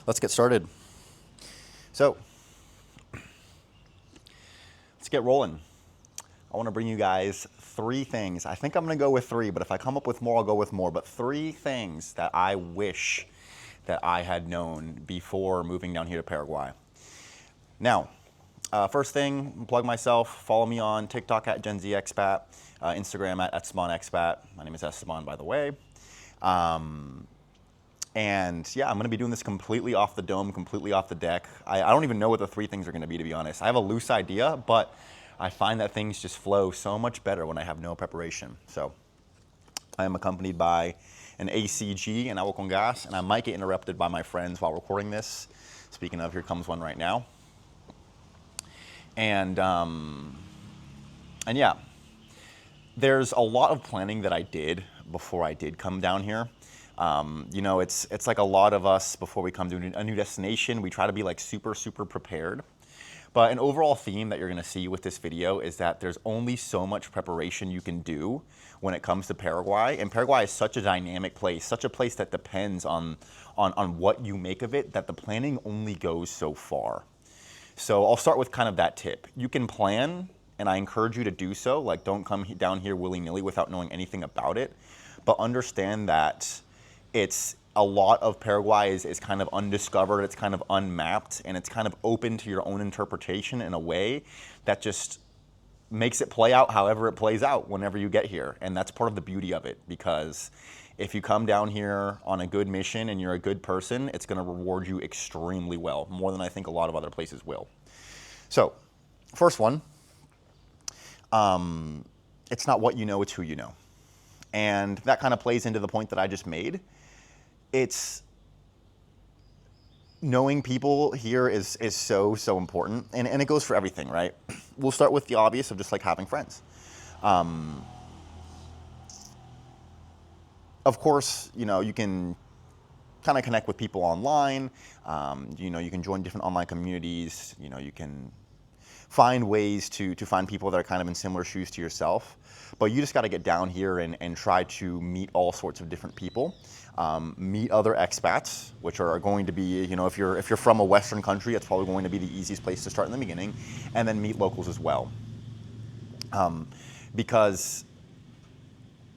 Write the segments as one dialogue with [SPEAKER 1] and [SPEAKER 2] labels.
[SPEAKER 1] Let's get started. So, let's get rolling. I want to bring you guys 3 things. I think I'm going to go with 3, but if I come up with more, I'll go with more. But 3 things that I wish that I had known before moving down here to Paraguay. Now, first thing, plug myself. Follow me on TikTok at Gen Z Expat, Instagram at Esteban Expat. My name is Esteban, by the way. And yeah, I'm going to be doing this completely off the dome, completely off the deck. I don't even know what the 3 things are going to be honest. I have a loose idea, but I find that things just flow so much better when I have no preparation. So I am accompanied by an ACG, an agua con gas, and I might get interrupted by my friends while recording this. Speaking of, here comes one right now. And yeah, there's a lot of planning that I did before I did come down here. It's like a lot of us before we come to a new destination, we try to be like super prepared. But an overall theme that you're going to see with this video is that there's only so much preparation you can do when it comes to Paraguay. And Paraguay is such a dynamic place, such a place that depends on what you make of it, that the planning only goes so far. So I'll start with kind of that tip. You can plan, and I encourage you to do so. Like, don't come down here willy-nilly without knowing anything about it. But understand that a lot of Paraguay is kind of undiscovered, it's kind of unmapped, and it's kind of open to your own interpretation in a way that just makes it play out however it plays out whenever you get here. And that's part of the beauty of it, because if you come down here on a good mission and you're a good person, it's going to reward you extremely well, more than I think a lot of other places will. So, first one, it's not what you know, it's who you know. And that kind of plays into the point that I just made. It's knowing people here is so important, and it goes for everything, right? We'll start with the obvious of just like having friends. Of course, you can kind of connect with people online. You can join different online communities. You can find ways to find people that are kind of in similar shoes to yourself. But you just got to get down here and try to meet all sorts of different people. Meet other expats, which are going to be, if you're from a Western country, it's probably going to be the easiest place to start in the beginning, and then meet locals as well. Because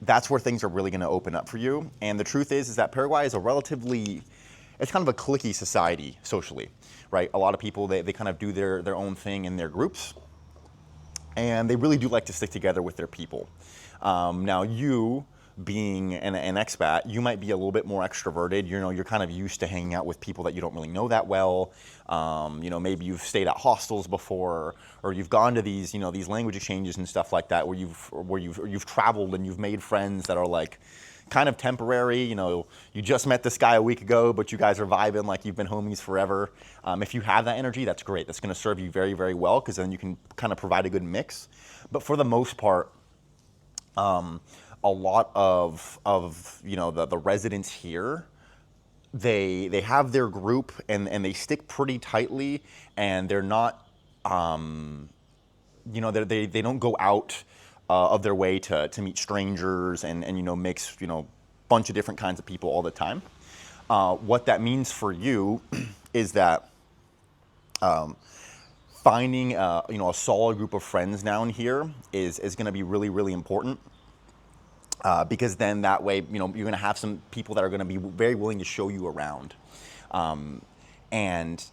[SPEAKER 1] that's where things are really going to open up for you. And the truth is that Paraguay is it's kind of a cliquey society socially, right? A lot of people, they kind of do their own thing in their groups, and they really do like to stick together with their people. Now, you being an expat, you might be a little bit more extroverted. You're kind of used to hanging out with people that you don't really know that well. Maybe you've stayed at hostels before, or you've gone to these language exchanges and stuff like that, where you've traveled and you've made friends that are like kind of temporary. You just met this guy a week ago, but you guys are vibing like you've been homies forever. If you have that energy, that's great. That's going to serve you very, very well, because then you can kind of provide a good mix. But for the most part, a lot of the residents here, they have their group and they stick pretty tightly, and they're not they don't go out of their way to meet strangers and mix bunch of different kinds of people all the time. What that means for you is that finding a solid group of friends down here is going to be really, really important. Because then that way, you're going to have some people that are going to be very willing to show you around. And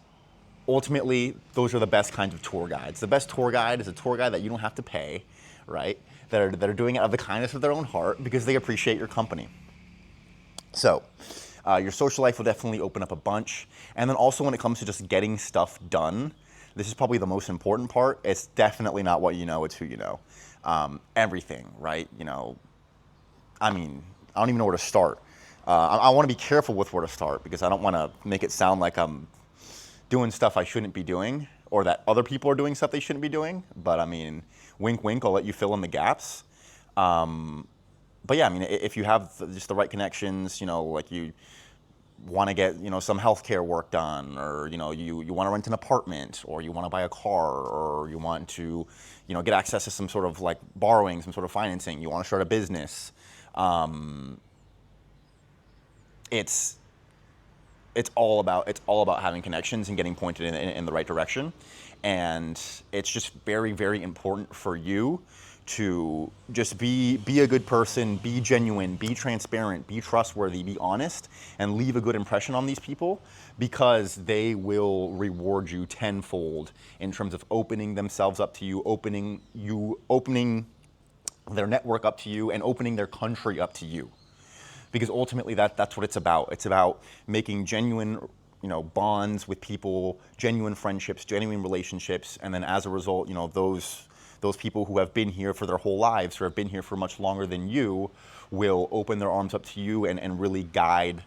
[SPEAKER 1] ultimately, those are the best kinds of tour guides. The best tour guide is a tour guide that you don't have to pay, right? That are doing it out of the kindness of their own heart because they appreciate your company. So your social life will definitely open up a bunch. And then also when it comes to just getting stuff done, this is probably the most important part. It's definitely not what you know, it's who you know. Everything, right? I don't even know where to start. I want to be careful with where to start, because I don't want to make it sound like I'm doing stuff I shouldn't be doing, or that other people are doing stuff they shouldn't be doing. But wink, wink, I'll let you fill in the gaps. But yeah, if you have just the right connections, like you want to get, some healthcare work done, or, you want to rent an apartment, or you want to buy a car, or you want to, get access to some sort of like borrowing, some sort of financing, you want to start a business. It's it's all about having connections and getting pointed in the right direction, and it's just very, very important for you to just be a good person, be genuine, be transparent, be trustworthy, be honest, and leave a good impression on these people, because they will reward you tenfold in terms of opening themselves up to you, opening their network up to you, and opening their country up to you. Because ultimately that's what it's about. It's about making genuine, bonds with people, genuine friendships, genuine relationships, and then as a result, those people who have been here for their whole lives, or have been here for much longer than you, will open their arms up to you and really guide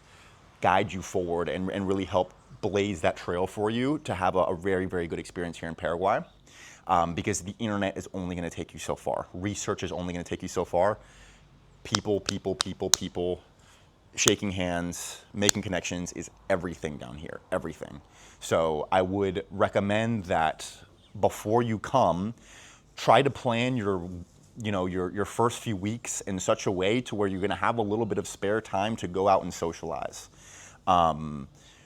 [SPEAKER 1] you forward, and really help blaze that trail for you to have a very, very good experience here in Paraguay. Because the internet is only going to take you so far. Research is only going to take you so far. People, shaking hands, making connections is everything down here, everything. So I would recommend that before you come, try to plan your first few weeks in such a way to where you're going to have a little bit of spare time to go out and socialize.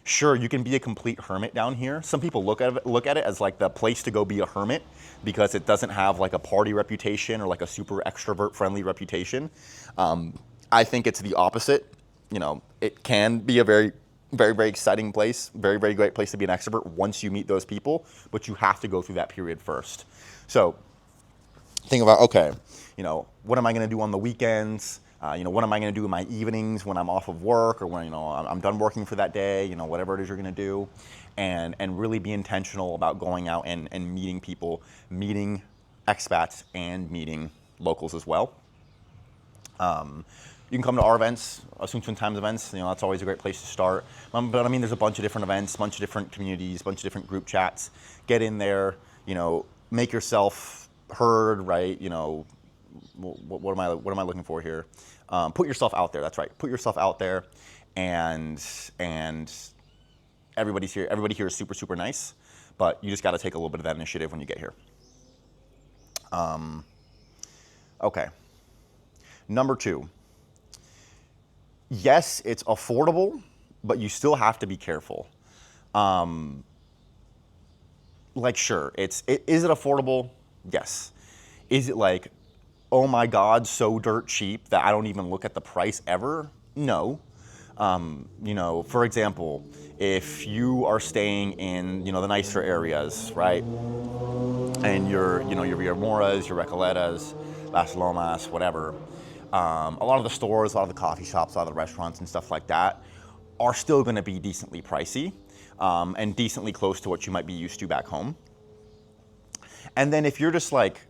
[SPEAKER 1] Sure, you can be a complete hermit down here. Some people look at it as like the place to go be a hermit, because it doesn't have like a party reputation or like a super extrovert friendly reputation. I think it's the opposite. It can be a very, very, very exciting place, very, very great place to be an extrovert once you meet those people, but you have to go through that period first. So think about, okay, what am I going to do on the weekends? What am I going to do in my evenings when I'm off of work, or when, I'm done working for that day, whatever it is you're going to do, and really be intentional about going out and meeting people, meeting expats and meeting locals as well. You can come to our events, Asunción Times events. That's always a great place to start. But I mean, there's a bunch of different events, a bunch of different communities, a bunch of different group chats. Get in there, make yourself heard, right? What am I looking for here? Put yourself out there. That's right. Put yourself out there, and everybody here is super, super nice. But you just got to take a little bit of that initiative when you get here. Okay. Number 2. Yes, it's affordable, but you still have to be careful. Sure, is it affordable? Yes. Is it like, oh my God, so dirt cheap that I don't even look at the price ever? No. For example, if you are staying in, the nicer areas, right? And your Villamoras, your Recoletas, Las Lomas, whatever. A lot of the stores, a lot of the coffee shops, a lot of the restaurants and stuff like that are still going to be decently pricey, and decently close to what you might be used to back home. And then if you're just like,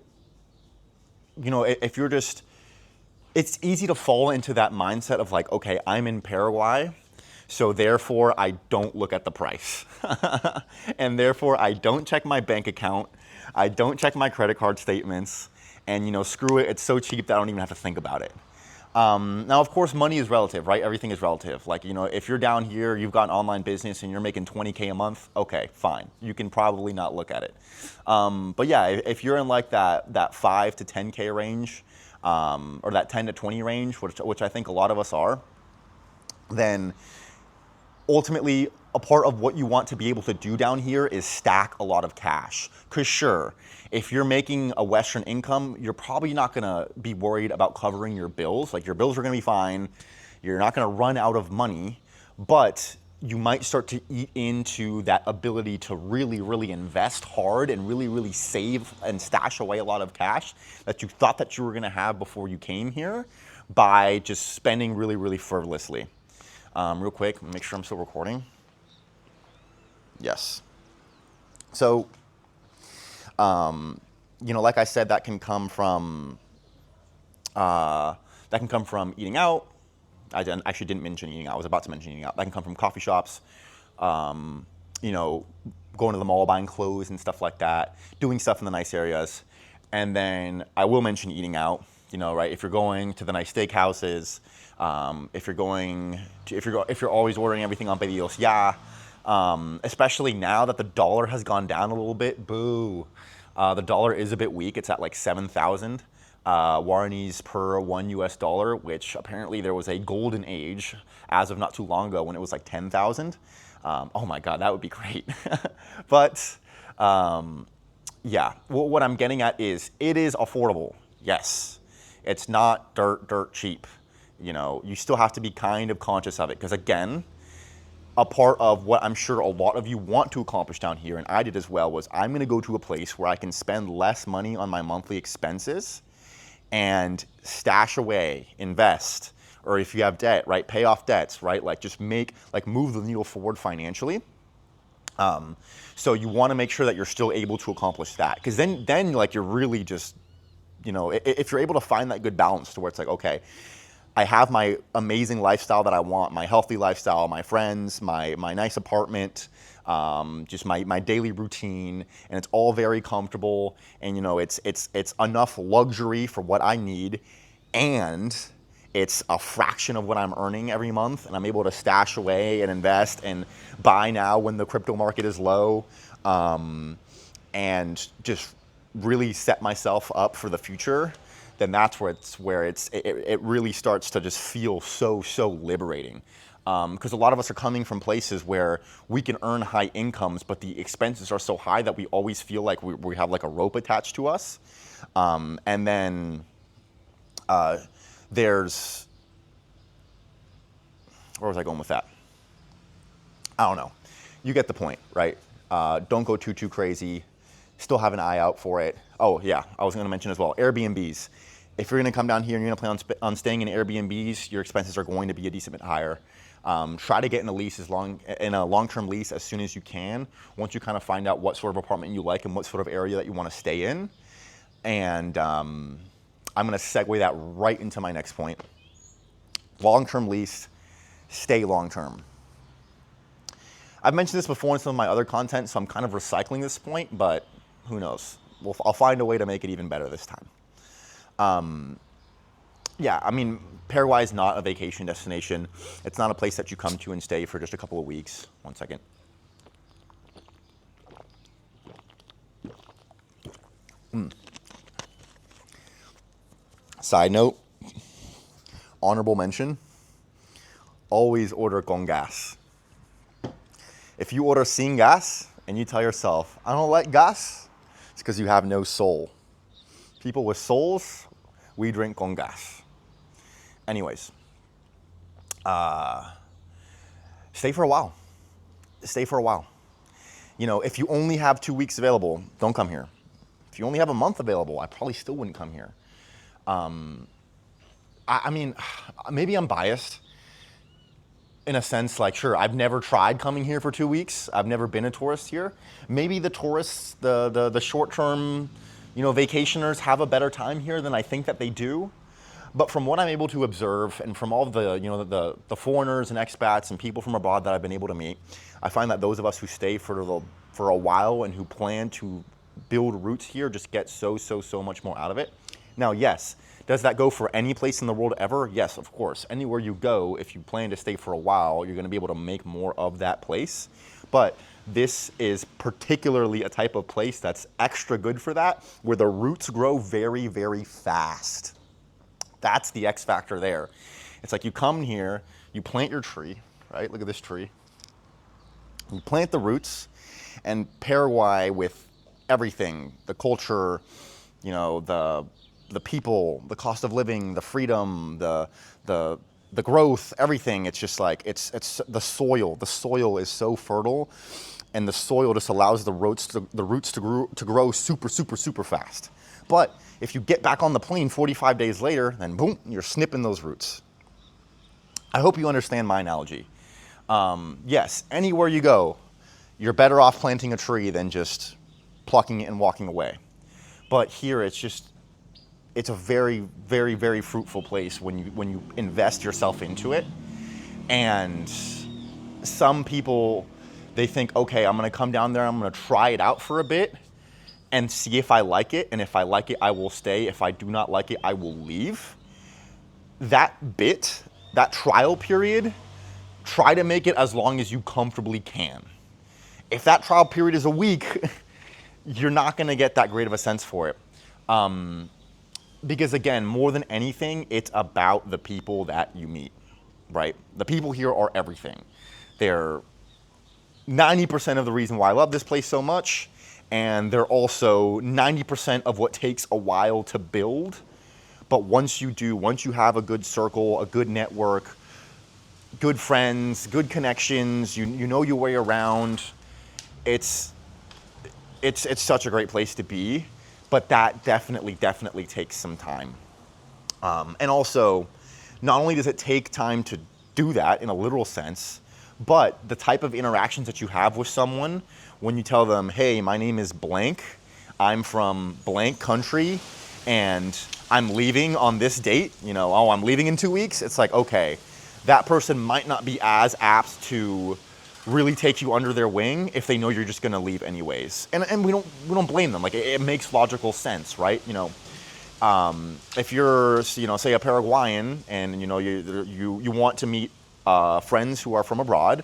[SPEAKER 1] it's easy to fall into that mindset of like, okay, I'm in Paraguay, so therefore I don't look at the price. And therefore I don't check my bank account, I don't check my credit card statements, and screw it, it's so cheap that I don't even have to think about it. Now, of course, money is relative, right? Everything is relative. Like, if you're down here, you've got an online business and you're making $20K a month, okay, fine. You can probably not look at it. But yeah, if you're in like that 5 to 10K range, or that 10 to 20 range, which I think a lot of us are, then ultimately a part of what you want to be able to do down here is stack a lot of cash. Because sure, if you're making a Western income, you're probably not going to be worried about covering your bills. Like, your bills are going to be fine. You're not going to run out of money, but you might start to eat into that ability to really, really invest hard and really, really save and stash away a lot of cash that you thought that you were going to have before you came here, by just spending really, really frivolously. Real quick, make sure I'm still recording. Yes. So, like I said, that can come from eating out. I actually didn't mention eating out. I was about to mention eating out. That can come from coffee shops, going to the mall, buying clothes and stuff like that, doing stuff in the nice areas. And then I will mention eating out, right? If you're going to the nice steakhouses, if you're always ordering everything on Pedidos Ya, especially now that the dollar has gone down a little bit, boo. The dollar is a bit weak. It's at like 7,000. Guaranis per $1, which apparently there was a golden age as of not too long ago when it was like 10,000. Oh my God, that would be great. But yeah, what I'm getting at is it is affordable. Yes, it's not dirt cheap. You know, you still have to be kind of conscious of it because again, a part of what I'm sure a lot of you want to accomplish down here, and I did as well, was I'm gonna go to a place where I can spend less money on my monthly expenses and stash away, invest, or if you have debt, right, pay off debts, right, like just move the needle forward financially. So you wanna make sure that you're still able to accomplish that. Because then like you're really just, you know, if you're able to find that good balance to where it's like, okay, I have my amazing lifestyle that I want, my healthy lifestyle, my friends, my nice apartment, just my daily routine, and it's all very comfortable, and you know it's enough luxury for what I need, and it's a fraction of what I'm earning every month, and I'm able to stash away and invest and buy now when the crypto market is low, and just really set myself up for the future. Then that's where it really starts to just feel so liberating. Because a lot of us are coming from places where we can earn high incomes, but the expenses are so high that we always feel like we have like a rope attached to us. And then there's, where was I going with that? I don't know. You get the point, right? Don't go too crazy. Still have an eye out for it. Oh yeah, I was gonna mention as well, Airbnbs. If you're gonna come down here and you're gonna plan on staying in Airbnbs, your expenses are going to be a decent bit higher. Try to get in a long-term lease as soon as you can, once you kind of find out what sort of apartment you like and what sort of area that you wanna stay in. And I'm gonna segue that right into my next point. Long-term lease, stay long-term. I've mentioned this before in some of my other content, so I'm kind of recycling this point, but who knows? I'll find a way to make it even better this time. Yeah, I mean, Paraguay is not a vacation destination. It's not a place that you come to and stay for just a couple of weeks. One second. Side note, honorable mention, always order con gas. If you order sin gas and you tell yourself, I don't like gas, it's because you have no soul. People with souls, we drink con gas. Anyways, stay for a while. Stay for a while. You know, if you only have 2 weeks available, don't come here. If you only have a month available, I probably still wouldn't come here. I mean, maybe I'm biased in a sense, like, sure, I've never tried coming here for 2 weeks. I've never been a tourist here. Maybe the tourists, the short-term, you know, vacationers have a better time here than I think that they do. But from what I'm able to observe and from all the, you know, the foreigners and expats and people from abroad that I've been able to meet, I find that those of us who stay for a while and who plan to build roots here just get so much more out of it. Now, yes, does that go for any place in the world ever? Yes, of course. Anywhere you go, if you plan to stay for a while, you're going to be able to make more of that place. But this is particularly a type of place that's extra good for that, where the roots grow very fast. That's the X factor there. It's like you come here, you plant your tree, right? Look at this tree. You plant the roots, and Paraguay with everything, the culture, you know, the people, the cost of living, the freedom, the growth, everything. It's just like, it's the soil. The soil is so fertile, and the soil just allows the roots to grow super fast. But if you get back on the plane 45 days later, then boom, you're snipping those roots. I hope you understand my analogy. Yes, anywhere you go, you're better off planting a tree than just plucking it and walking away. But here, it's a very fruitful place when you invest yourself into it. And some people, they think, okay, I'm gonna come down there, I'm gonna try it out for a bit and see if I like it. And if I like it, I will stay. If I do not like it, I will leave. That trial period, try to make it as long as you comfortably can. If that trial period is a week, you're not gonna get that great of a sense for it. Because again, more than anything, it's about the people that you meet, right? The people here are everything. They're 90% of the reason why I love this place so much, and they're also 90% of what takes a while to build. But once you have a good circle, a good network, good friends, good connections, you know your way around, it's such a great place to be. But that definitely takes some time. And also, not only does it take time to do that in a literal sense, but the type of interactions that you have with someone when you tell them, hey, my name is blank, I'm from blank country, and I'm leaving on this date, I'm leaving in 2 weeks. It's like, okay, that person might not be as apt to really take you under their wing if they know you're just gonna leave anyways. And we don't blame them. Like, it makes logical sense, right? If you're, say a Paraguayan and you want to meet friends who are from abroad,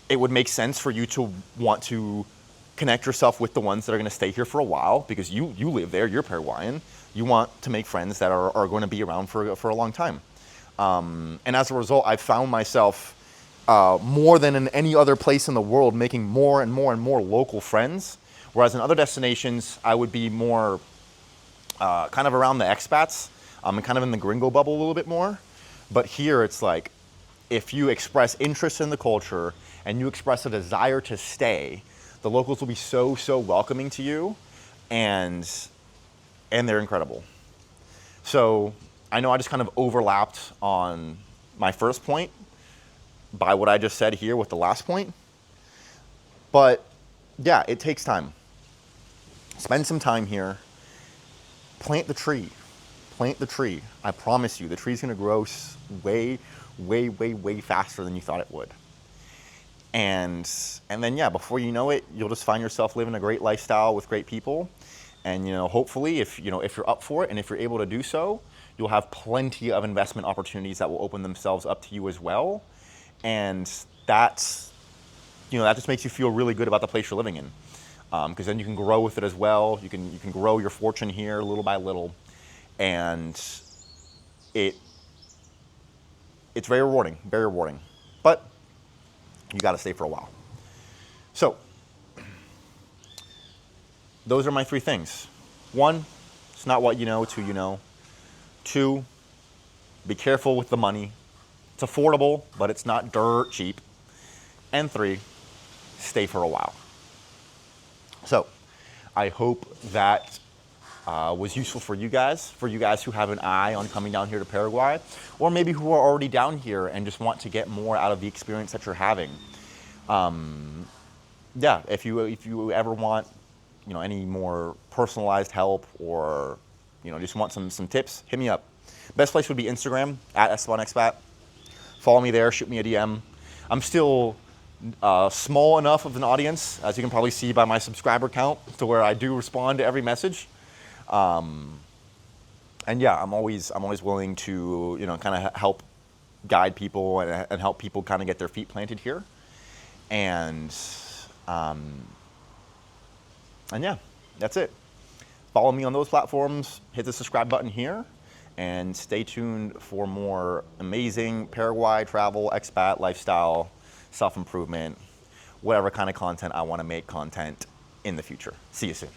[SPEAKER 1] it would make sense for you to want to connect yourself with the ones that are going to stay here for a while because you live there, you're Paraguayan. You want to make friends that are going to be around for a long time. And as a result, I've found myself more than in any other place in the world making more and more and more local friends, whereas in other destinations, I would be more kind of around the expats and kind of in the gringo bubble a little bit more. But here it's like, if you express interest in the culture and you express a desire to stay, the locals will be so welcoming to you, and they're incredible. So I know I just kind of overlapped on my first point by what I just said here with the last point, but yeah, it takes time. Spend some time here. Plant the tree. Plant the tree. I promise you, the tree's gonna grow way faster than you thought it would. And then, yeah, before you know it, you'll just find yourself living a great lifestyle with great people. And, hopefully if you're up for it and if you're able to do so, you'll have plenty of investment opportunities that will open themselves up to you as well. And that just makes you feel really good about the place you're living in. Because then you can grow with it as well. You can grow your fortune here little by little. And it's very rewarding, very rewarding. But you got to stay for a while. So those are my 3 things. 1, it's not what you know, it's who you know. 2, be careful with the money. It's affordable, but it's not dirt cheap. And 3, stay for a while. So I hope that was useful for you guys who have an eye on coming down here to Paraguay, or maybe who are already down here and just want to get more out of the experience that you're having. Yeah, if you ever want, any more personalized help, or just want some tips, hit me up. Best place would be Instagram @EstebanExpat. Follow me there, shoot me a DM. I'm still small enough of an audience, as you can probably see by my subscriber count, to where I do respond to every message. And yeah, I'm always willing to kind of help guide people and help people kind of get their feet planted here. And yeah, that's it. Follow me on those platforms, hit the subscribe button here, and stay tuned for more amazing Paraguay travel, expat, lifestyle, self-improvement, whatever kind of content I want to make content in the future. See you soon.